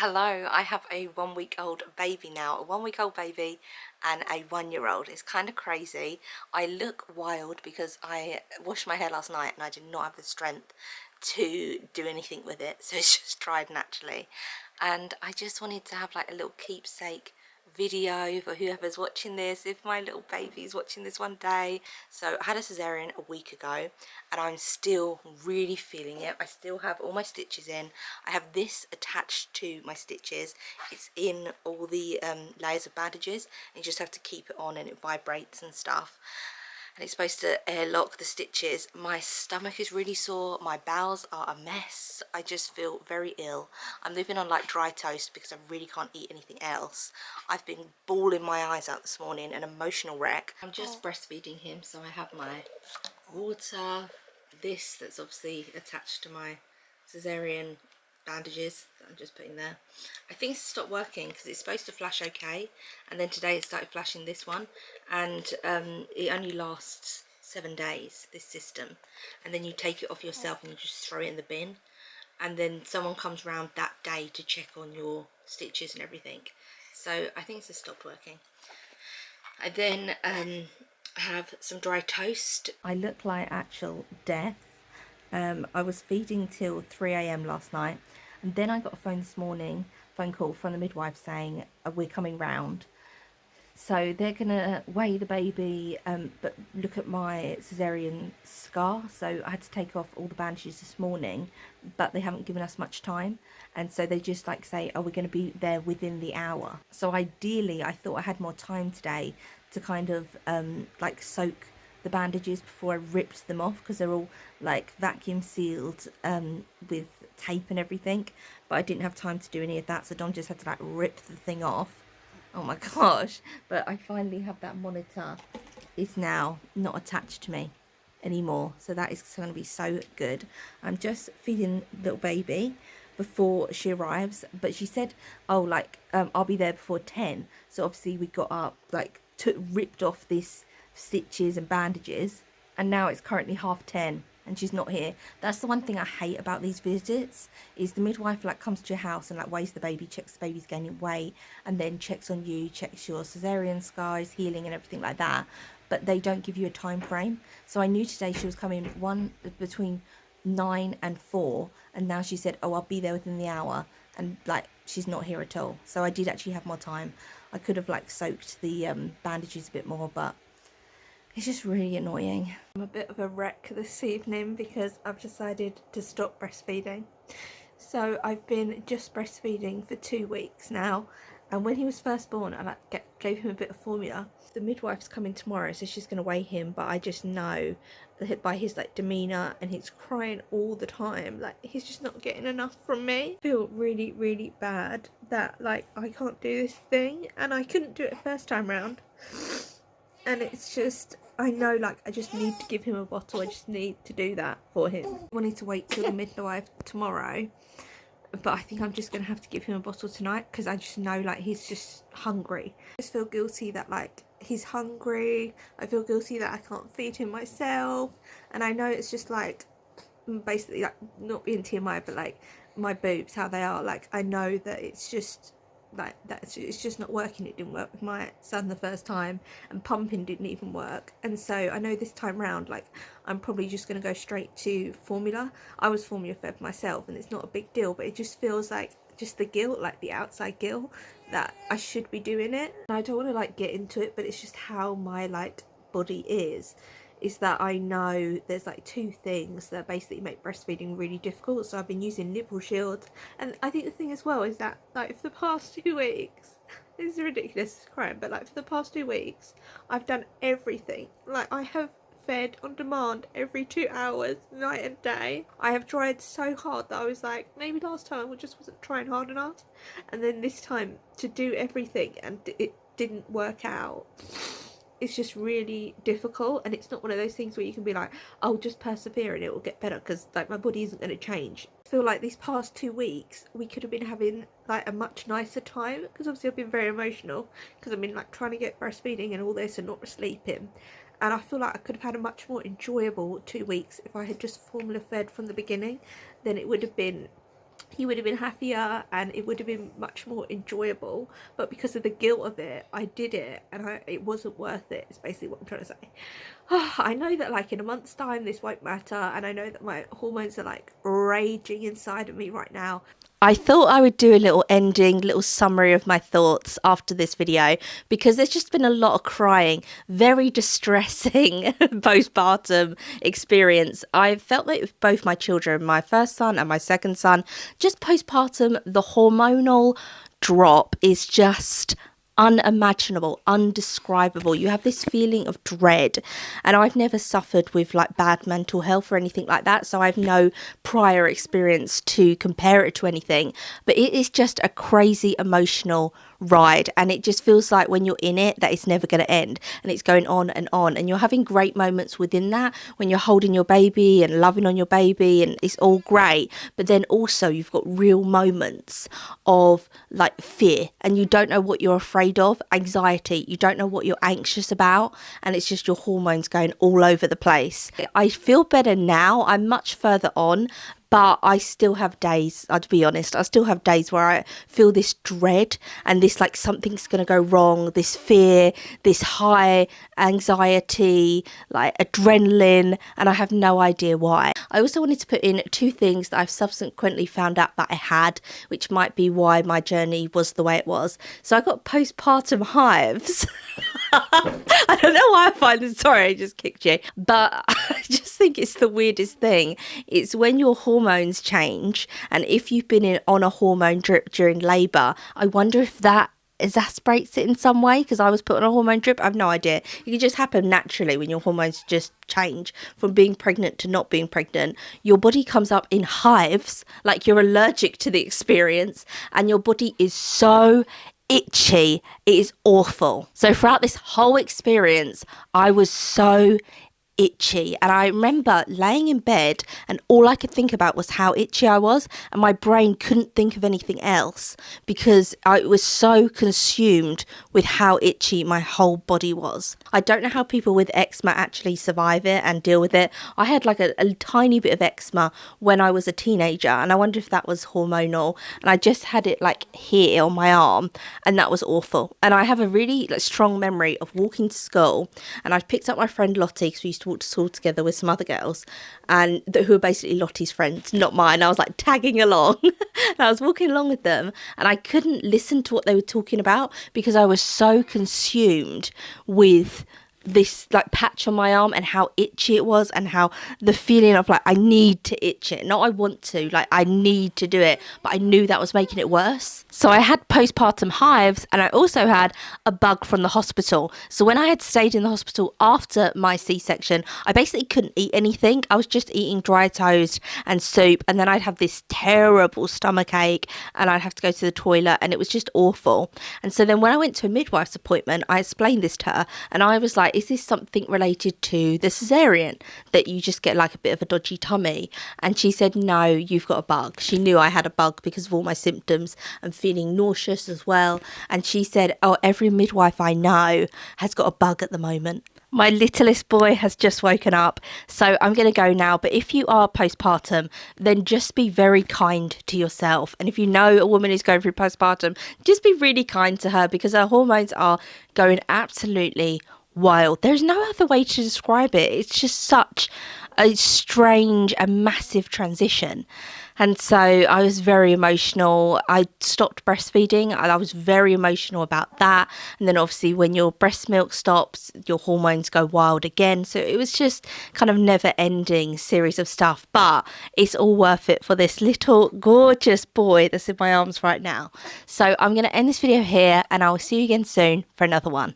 Hello, I have a 1-week-old baby now, a 1-week-old baby and a 1-year-old. It's kind of crazy. I look wild because I washed my hair last night and I did not have the strength to do anything with it, so it's just dried naturally. And I just wanted to have like a little keepsake video for whoever's watching this, if my little baby's watching this one day. So I had a cesarean a week ago and I'm still really feeling it. I still have all my stitches in. I have this attached to my stitches. It's in all the layers of bandages, and you just have to keep it on and it vibrates and stuff. And it's supposed to airlock the stitches. My stomach is really sore, my bowels are a mess, I just feel very ill. I'm living on like dry toast because I really can't eat anything else. I've been bawling my eyes out this morning, an emotional wreck. I'm just breastfeeding him, so I have my water, this that's obviously attached to my cesarean bandages that I'm just putting there. I think it's stopped working because it's supposed to flash okay, and then today it started flashing this one, and it only lasts 7 days, this system, and then you take it off yourself and you just throw it in the bin, and then someone comes round that day to check on your stitches and everything. So I think it's just stopped working. I then have some dry toast. I look like actual death. I was feeding till 3 a.m. last night, and then I got a phone call from the midwife saying we're coming round. So they're gonna weigh the baby, but look at my cesarean scar. So I had to take off all the bandages this morning, but they haven't given us much time, and so they just like say, oh, we're going to be there within the hour. So ideally, I thought I had more time today to kind of like soak the bandages before I ripped them off, because they're all like vacuum sealed with tape and everything, but I didn't have time to do any of that, so Don just had to like rip the thing off. Oh my gosh. But I finally have that monitor. It's now not attached to me anymore, so that is going to be so good. I'm just feeding little baby before she arrives, but she said, oh, like I'll be there before 10. So obviously we got up, like ripped off this stitches and bandages, and now it's currently 10:30 and she's not here. That's the one thing I hate about these visits, is the midwife like comes to your house and like weighs the baby, checks the baby's gaining weight, and then checks on you, checks your cesarean scars, healing and everything like that, but they don't give you a time frame. So I knew today she was coming between 9 and 4, and now she said, oh, I'll be there within the hour, and like she's not here at all. So I did actually have more time. I could have like soaked the bandages a bit more, but it's just really annoying. I'm a bit of a wreck this evening because I've decided to stop breastfeeding. So I've been just breastfeeding for 2 weeks now, and when he was first born I like gave him a bit of formula. The midwife's coming tomorrow, so she's going to weigh him, but I just know that by his like demeanour, and he's crying all the time, like he's just not getting enough from me. I feel really, really bad that like I can't do this thing, and I couldn't do it first time round. And it's just, I know like I just need to give him a bottle. I just need to do that for him. I wanted to wait till the midwife tomorrow, but I think I'm just gonna have to give him a bottle tonight, because I just know like he's just hungry. I just feel guilty that like he's hungry. I feel guilty that I can't feed him myself, and I know it's just like basically like not being TMI, but like my boobs, how they are, like I know that it's just like it's just not working. It didn't work with my son the first time, and pumping didn't even work, and so I know this time round like I'm probably just going to go straight to formula. I was formula fed myself and it's not a big deal, but it just feels like just the guilt, like the outside guilt, that I should be doing it. And I don't want to like get into it, but it's just how my like body is that I know there's like 2 things that basically make breastfeeding really difficult. So I've been using nipple shields, and I think the thing as well is that like for the past 2 weeks, this is ridiculous, it's crying, but like for the past 2 weeks I've done everything. Like I have fed on demand every 2 hours, night and day. I have tried so hard that I was like, maybe last time I just wasn't trying hard enough, and then this time to do everything and it didn't work out. It's just really difficult, and it's not one of those things where you can be like, oh, just persevere and it will get better, because like my body isn't going to change. I feel like these past 2 weeks we could have been having like a much nicer time, because obviously I've been very emotional because I've been like trying to get breastfeeding and all this and not sleeping, and I feel like I could have had a much more enjoyable 2 weeks if I had just formula fed from the beginning. Then it would have been he would have been happier and it would have been much more enjoyable. But because of the guilt of it, I did it, and it wasn't worth it, is basically what I'm trying to say. I know that like in a month's time this won't matter, and I know that my hormones are like raging inside of me right now. I thought I would do a little ending, little summary of my thoughts after this video, because there's just been a lot of crying, very distressing postpartum experience. I felt like with both my children, my first son and my second son, just postpartum, the hormonal drop is just unimaginable, undescribable. You have this feeling of dread, and I've never suffered with like bad mental health or anything like that, so I've no prior experience to compare it to anything, but it is just a crazy emotional ride, and it just feels like when you're in it that it's never going to end, and it's going on, and you're having great moments within that when you're holding your baby and loving on your baby, and it's all great, but then also you've got real moments of like fear, and you don't know what you're afraid of, anxiety, you don't know what you're anxious about, and it's just your hormones going all over the place. I feel better now, I'm much further on, but I still have days, to be honest, I still have days where I feel this dread and this like something's going to go wrong, this fear, this high anxiety, like adrenaline, and I have no idea why. I also wanted to put in 2 things that I've subsequently found out that I had, which might be why my journey was the way it was. So I got postpartum hives. I don't know why I find this, sorry, I just kicked you, but I just think it's the weirdest thing. It's when your hormones change, and if you've been on a hormone drip during labour, I wonder if that exacerbates it in some way, because I was put on a hormone drip. I have no idea. It can just happen naturally when your hormones just change from being pregnant to not being pregnant. Your body comes up in hives, like you're allergic to the experience, and your body is so itchy, it is awful. So throughout this whole experience, I was so itchy, and I remember laying in bed and all I could think about was how itchy I was, and my brain couldn't think of anything else because I was so consumed with how itchy my whole body was. I don't know how people with eczema actually survive it and deal with it. I had like a tiny bit of eczema when I was a teenager, and I wonder if that was hormonal, and I just had it like here on my arm, and that was awful. And I have a really like strong memory of walking to school, and I picked up my friend Lottie, because we used to walk to school together with some other girls, and who were basically Lottie's friends, not mine. I was like tagging along and I was walking along with them, and I couldn't listen to what they were talking about because I was so consumed with this like patch on my arm and how itchy it was, and how the feeling of like I need to itch it, not I want to, like I need to do it, but I knew that was making it worse. So I had postpartum hives, and I also had a bug from the hospital. So when I had stayed in the hospital after my C-section, I basically couldn't eat anything. I was just eating dry toast and soup, and then I'd have this terrible stomach ache, and I'd have to go to the toilet, and it was just awful. And so then when I went to a midwife's appointment, I explained this to her, and I was like, is this something related to the cesarean, that you just get like a bit of a dodgy tummy? And she said, no, you've got a bug. She knew I had a bug because of all my symptoms and feeling nauseous as well. And she said, oh, every midwife I know has got a bug at the moment. My littlest boy has just woken up, so I'm going to go now. But if you are postpartum, then just be very kind to yourself. And if you know a woman who's going through postpartum, just be really kind to her, because her hormones are going absolutely wild. There's no other way to describe it. It's just such a strange and massive transition. And so I was very emotional. I stopped breastfeeding, and I was very emotional about that. And then obviously when your breast milk stops, your hormones go wild again. So it was just kind of never ending series of stuff, but it's all worth it for this little gorgeous boy that's in my arms right now. So I'm going to end this video here, and I will see you again soon for another one.